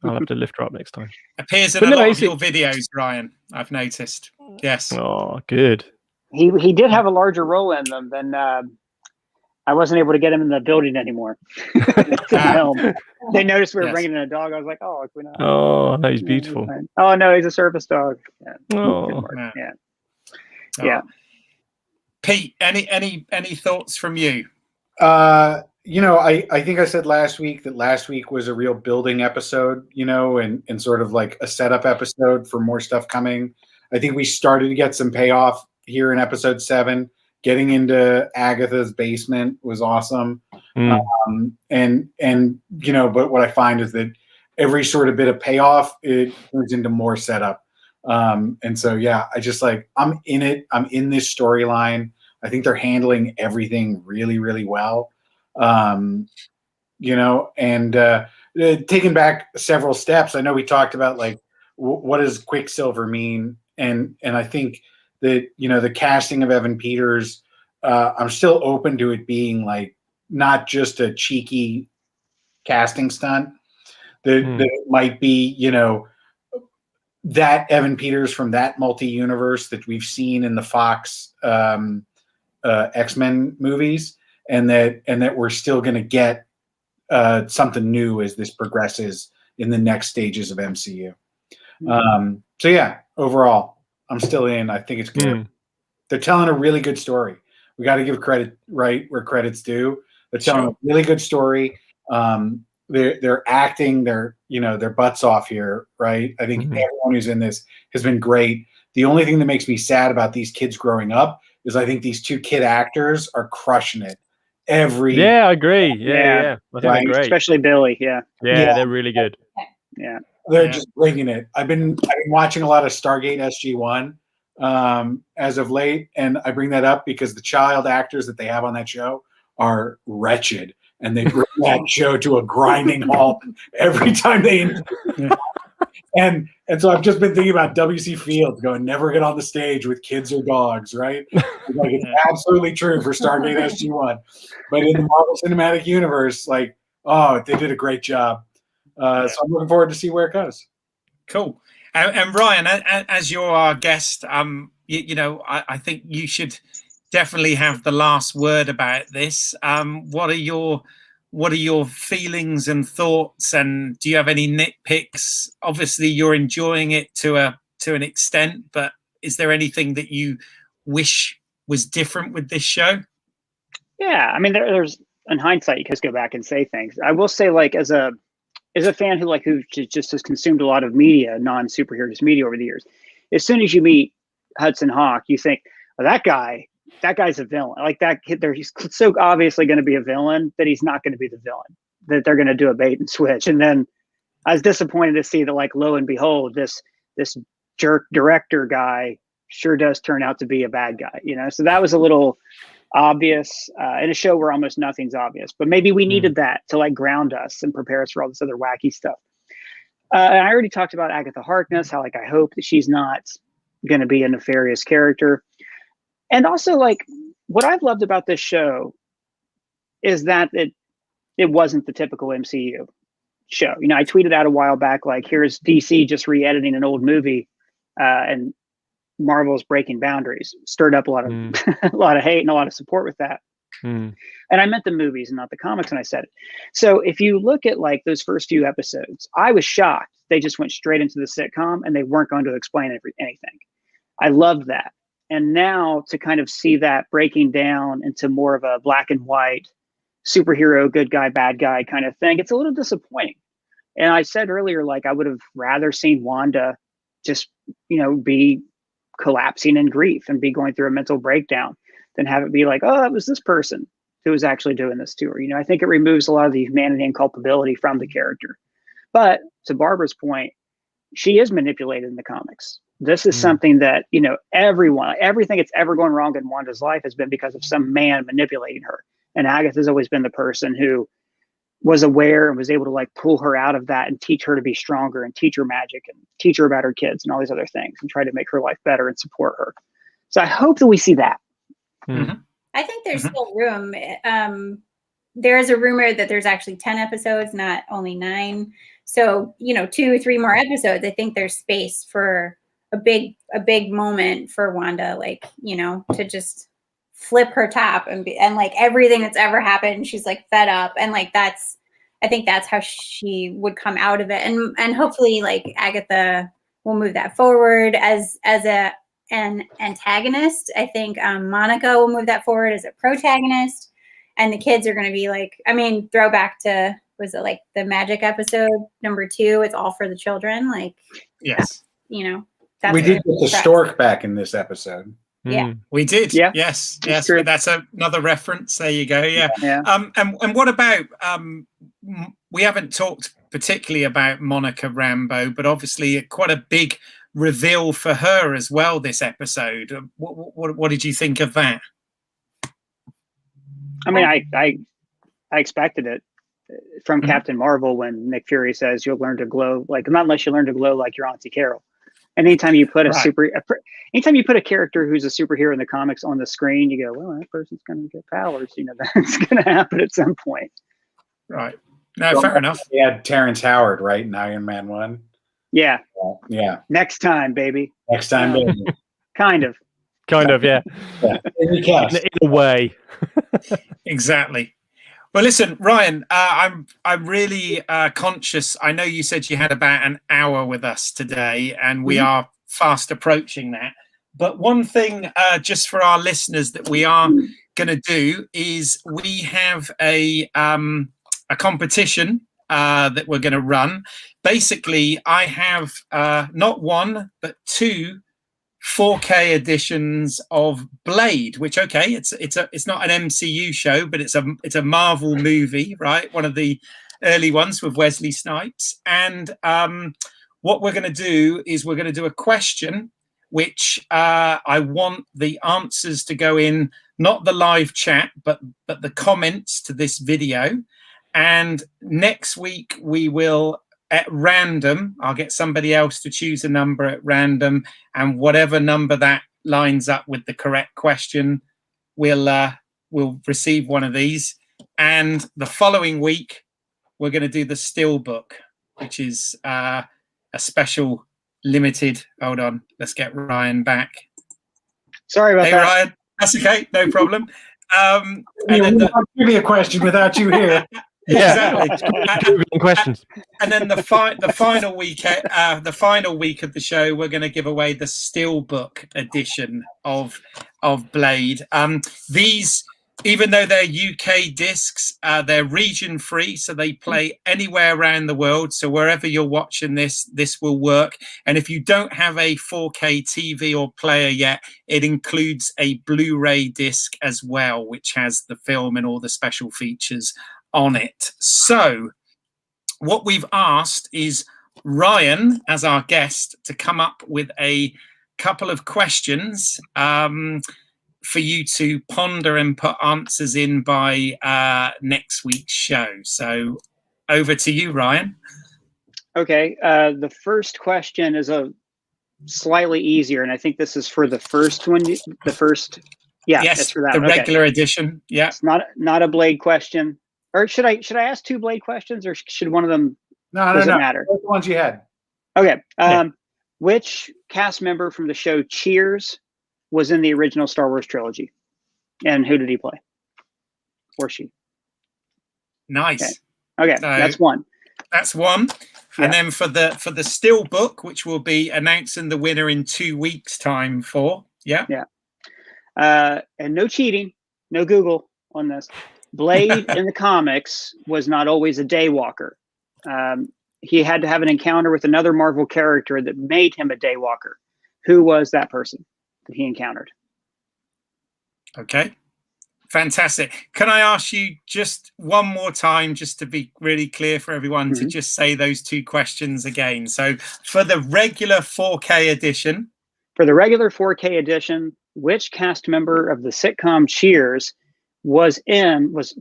I'll have to lift her up next time. Appears in a lot of your videos, Ryan. I've noticed. Yes. Oh, good. He did have a larger role in them than I wasn't able to get him in the building anymore. They noticed we were bringing in a dog. I was like, "Oh, can we not?" Oh, no, he's beautiful. Oh no, he's a service dog. Yeah. Oh, yeah. Pete, any thoughts from you? I think I said last week that last week was a real building episode, and sort of like a setup episode for more stuff coming. I think we started to get some payoff here in episode 7. Getting into Agatha's basement was awesome. But what I find is that every sort of bit of payoff, it turns into more setup. And so, I just I'm in it. I'm in this storyline. I think they're handling everything really, really well. And taking back several steps, I know we talked about what does Quicksilver mean? And I think that, the casting of Evan Peters, I'm still open to it being not just a cheeky casting stunt, that it might be, that Evan Peters from that multi-universe that we've seen in the Fox XMen movies, and that we're still going to get something new as this progresses in the next stages of MCU. Overall, I'm still in. I think it's good. They're telling a really good story. We got to give credit right where credit's due. They're telling a really good story. They're acting their butts off here, right? I think everyone who's in this has been great. The only thing that makes me sad about these kids growing up is I think these 2 kid actors are crushing it. I agree. Yeah. I think they're great. Especially Billy. Yeah, they're really good. Yeah. They're just bringing it. I've been watching a lot of Stargate SG-1 as of late, and I bring that up because the child actors that they have on that show are wretched, and they bring that show to a grinding halt every time they. And so I've just been thinking about W.C. Fields going, never get on the stage with kids or dogs, right? Like, it's absolutely true for Stargate SG-1. But in the Marvel Cinematic Universe, like, they did a great job. So I'm looking forward to see where it goes. Cool. And Ryan, as you're our guest, I think you should definitely have the last word about this. What are your feelings and thoughts, and do you have any nitpicks? Obviously, you're enjoying it to an extent, but is there anything that you wish was different with this show? Yeah, I mean, there's in hindsight, you can just go back and say things. I will say, like, as a fan who just has consumed a lot of media, non-superhero just media over the years, as soon as you meet Hudson Hawk, you think, oh, that guy's a villain. Like that kid there, he's so obviously going to be a villain that he's not going to be the villain, that they're going to do a bait and switch. And then I was disappointed to see that, like, lo and behold, this jerk director guy sure does turn out to be a bad guy, so that was a little obvious in a show where almost nothing's obvious, but maybe we needed that to, like, ground us and prepare us for all this other wacky stuff. And I already talked about Agatha Harkness, how, like, I hope that she's not going to be a nefarious character. And also, like, what I've loved about this show is that it wasn't the typical MCU show. I tweeted out a while back, like, here's DC just re-editing an old movie, and Marvel's breaking boundaries. Stirred up a lot of a lot of hate and a lot of support with that. And I meant the movies and not the comics when I said it. So if you look at, like, those first few episodes, I was shocked. They just went straight into the sitcom and they weren't going to explain anything. I loved that. And now to kind of see that breaking down into more of a black and white superhero, good guy, bad guy kind of thing, it's a little disappointing. And I said earlier, like, I would have rather seen Wanda just, be collapsing in grief and be going through a mental breakdown than have it be like, oh, it was this person who was actually doing this to her. I think it removes a lot of the humanity and culpability from the character. But to Barbara's point, she is manipulated in the comics. This is something that, everything that's ever gone wrong in Wanda's life has been because of some man manipulating her. And Agatha has always been the person who was aware and was able to, like, pull her out of that and teach her to be stronger and teach her magic and teach her about her kids and all these other things and try to make her life better and support her. So I hope that we see that. I think there's still room. There is a rumor that there's actually 10 episodes, not only 9. So, 2 or 3 more episodes. I think there's space for a big moment for Wanda, like, to just flip her top and like everything that's ever happened, she's, like, fed up, and, like, I think that's how she would come out of it, and hopefully, like, Agatha will move that forward as an antagonist. I think Monica will move that forward as a protagonist, and the kids are going to be like, throwback to, was it like the Magic episode number 2? It's all for the children, like, yes, we did get the stork back in this episode. Yeah, we did. Yeah, yes. That's another reference. There you go. Yeah. And what about? We haven't talked particularly about Monica Rambeau, but obviously quite a big reveal for her as well this episode. What did you think of that? I mean, I expected it from Captain Marvel when Nick Fury says you'll learn to glow, like, not unless you learn to glow like your Auntie Carol. And anytime you put anytime you put a character who's a superhero in the comics on the screen, you go, well, that person's going to get powers. That's going to happen at some point. Right. No, fair enough. We had Terrence Howard, right, in Iron Man 1. Yeah. Yeah. Next time, baby. Next time, baby. Kind of, yeah. In a way. Exactly. Well, listen, Ryan, I'm really conscious. I know you said you had about an hour with us today, and we are fast approaching that. But one thing, just for our listeners, that we are going to do is we have a competition that we're going to run. Basically, I have not 1 but 2 4K editions of Blade, which, it's not an MCU show, but it's a Marvel movie, right? One of the early ones with Wesley Snipes. And what we're going to do is we're going to do a question, which I want the answers to go in, not the live chat, but the comments to this video. And next week we will, at random, I'll get somebody else to choose a number at random, and whatever number that lines up with the correct question, we'll receive one of these. And the following week, we're going to do the Steelbook, which is a special limited. Hold on, let's get Ryan back. Sorry about that. Ryan, that's okay, no problem. And then give me a question without you here. Exactly. Questions. And then the final week of the show, we're going to give away the Steelbook edition of Blade. These, even though they're UK discs, they're region free, so they play anywhere around the world. So wherever you're watching this will work. And if you don't have a 4K TV or player yet, it includes a Blu-ray disc as well, which has the film and all the special features on it. So what we've asked is Ryan, as our guest, to come up with a couple of questions for you to ponder and put answers in by next week's show. So over to you, Ryan. Okay. The first question is a slightly easier, and I think this is for the first one. Yes, it's for that. The regular edition. Yeah. It's not a Blade question. Or should I ask two Blade questions, or should one of them? Does it matter? Those ones you had. Okay. Which cast member from the show Cheers was in the original Star Wars trilogy, and who did he play, or she? Nice. Okay, so that's one. That's one. Yeah. And then for the Steelbook, which we'll be announcing the winner in 2 weeks' time for. Yeah. Yeah. And no cheating, no Google on this. Blade in the comics was not always a Daywalker. He had to have an encounter with another Marvel character that made him a Daywalker. Who was that person that he encountered? Okay. Fantastic. Can I ask you just one more time, just to be really clear for everyone, to just say those two questions again? So for the regular 4K edition. For the regular 4K edition, which cast member of the sitcom Cheers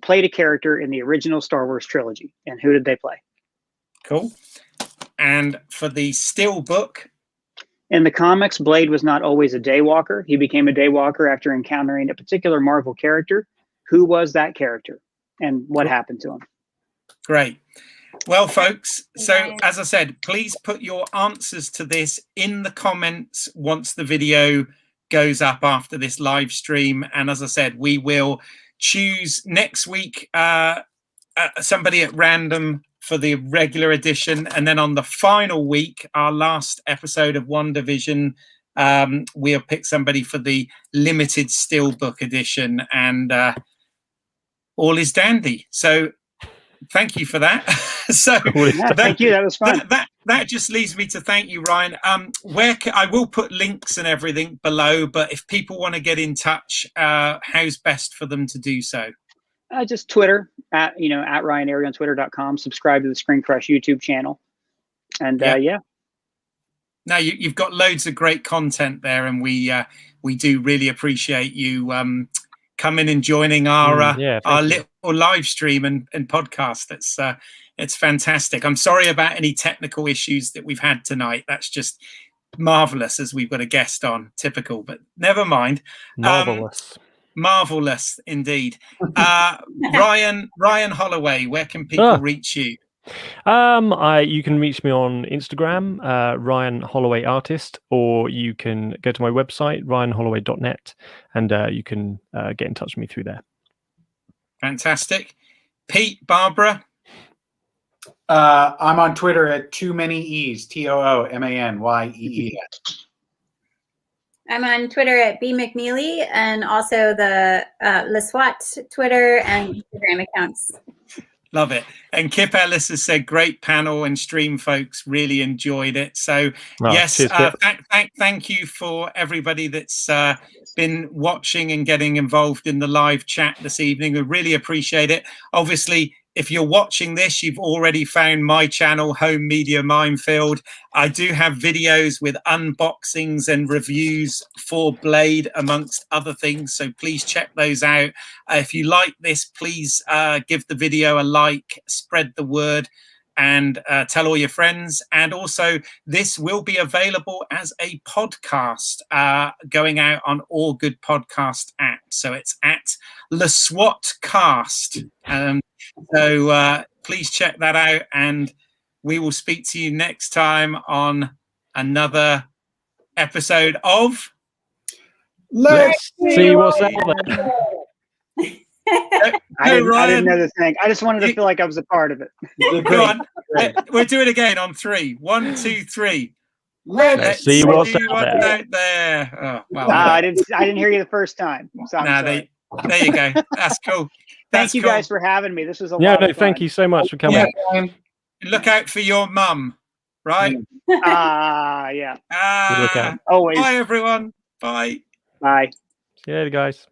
played a character in the original Star Wars trilogy, and who did they play? Cool. And for the Steelbook, in the comics, Blade was not always a Daywalker. He became a Daywalker after encountering a particular Marvel character. Who was that character, and what happened to him? Great. Well, folks, so as I said, please put your answers to this in the comments once the video goes up after this live stream. And as I said, we will choose next week somebody at random for the regular edition, and then on the final week, our last episode of WandaVision, we'll pick somebody for the limited Steelbook edition, and all is dandy. So thank you for that. Thank you. That was fun. That just leaves me to thank you, Ryan. I will put links and everything below, but if people want to get in touch, how's best for them to do so? Just Twitter at Ryan Arey on Twitter.com. Subscribe to the ScreenCrush YouTube channel, and No, you've got loads of great content there, and we do really appreciate you coming and joining our little live stream and podcast. It's fantastic. I'm sorry about any technical issues that we've had tonight. That's just marvelous, as we've got a guest on. Typical, but never mind. Marvelous indeed. Ryan Holloway, where can people reach you? You can reach me on Instagram, Ryan Holloway Artist, or you can go to my website, ryanholloway.net, and you can get in touch with me through there. Fantastic. Pete, Barbara? I'm on Twitter at Too Many E's, TOOMANYEES. I'm on Twitter at B McNeely, and also the LSWOT Twitter and Instagram accounts. Love it. And Kip Ellis has said, great panel and stream, folks. Really enjoyed it. So, yes, cheers, thank you for everybody that's been watching and getting involved in the live chat this evening. We really appreciate it. Obviously, if you're watching this, you've already found my channel, Home Media Minefield. I do have videos with unboxings and reviews for Blade, amongst other things. So please check those out. If you like this, please give the video a like, spread the word, and tell all your friends. And also, this will be available as a podcast going out on all good podcast apps. So it's at LSWOT Cast. So please check that out, and we will speak to you next time on another episode of Let's See What's Out There. I didn't know the thing. I just wanted to feel like I was a part of it. Go on. We'll do it again on 3. 1, 2, 3. Let's see what's out there. Oh, well, I didn't hear you the first time. So there you go. That's cool. Thank you guys for having me. This was a lot of fun. Thank you so much for coming. Yeah. Look out for your mum, right? Yeah. Good look out. Always. Bye, everyone. Bye. Bye. See you later, guys.